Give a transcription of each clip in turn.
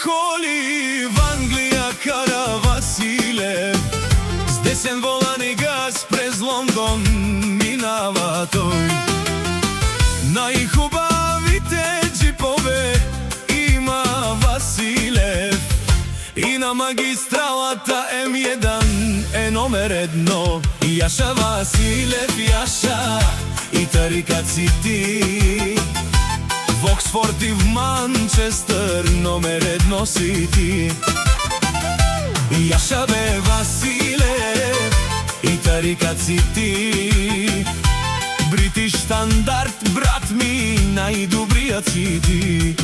коли в Англија кара Василев, с десен волан и газ през Лондон минава тој. Најхубавите джипове има Василев и на магистралата М1 е номер 1. Јаша Василев, Јаша и тарикат си ти. В Оксфорд и в Манчестър номер 1 си ти. Јаша бе Василев и тарикат си ти. Бритиш стандарт, брат ми, најдобријат си ти.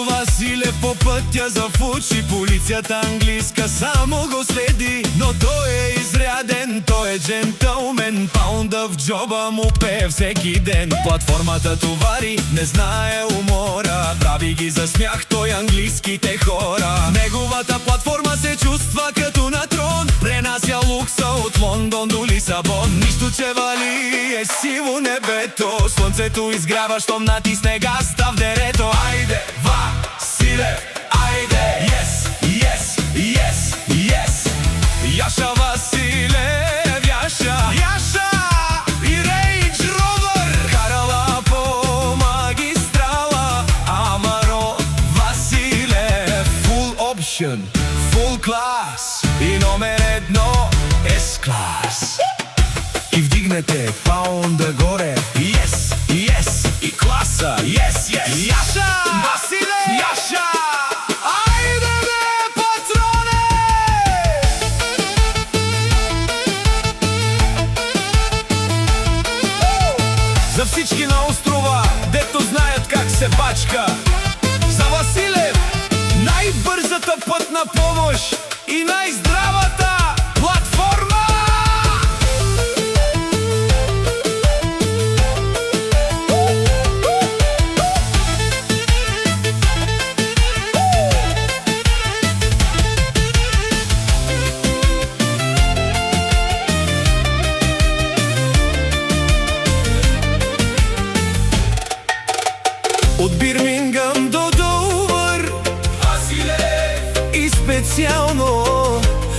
Василев по пътя зафучи, полицията английска само го следи. Но той е изряден, той е джентълмен, паунда в джоба му пее всеки ден. Платформата товари, не знае умора, прави ги за смях той английските хора. Неговата платформа се чувства като на трон, пренася лукса от Лондон до Лисабон. Нищо че вали е сиво небето, слънцето изгрява, щом натисне газта в дерето. Айде, Василев, айде, yes, yes, yes, yes. Јаша Василев, Јаша и Рейндж Ровер карала по магистрала Амаро. Василев, full option, full class и номер 1 S-клас. И вдигнете паунда горе, yes, yes, и класа, yes, yes. Јаша Василев, Јаша, ајде бе, патроне! За всички на острова, дето знаят как се бачка, за Василев најбрзата пътна помощ и најздравата платформа. От Бирмингам до Довър, Василев, и специално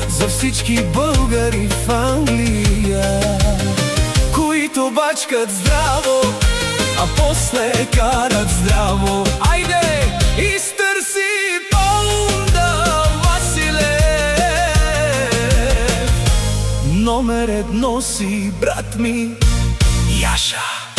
за всички българи в Англия, които бачкат здраво, а после карат здраво. Айде, изтърси паунда, Василев, номер 1 си, брат ми, Јаша.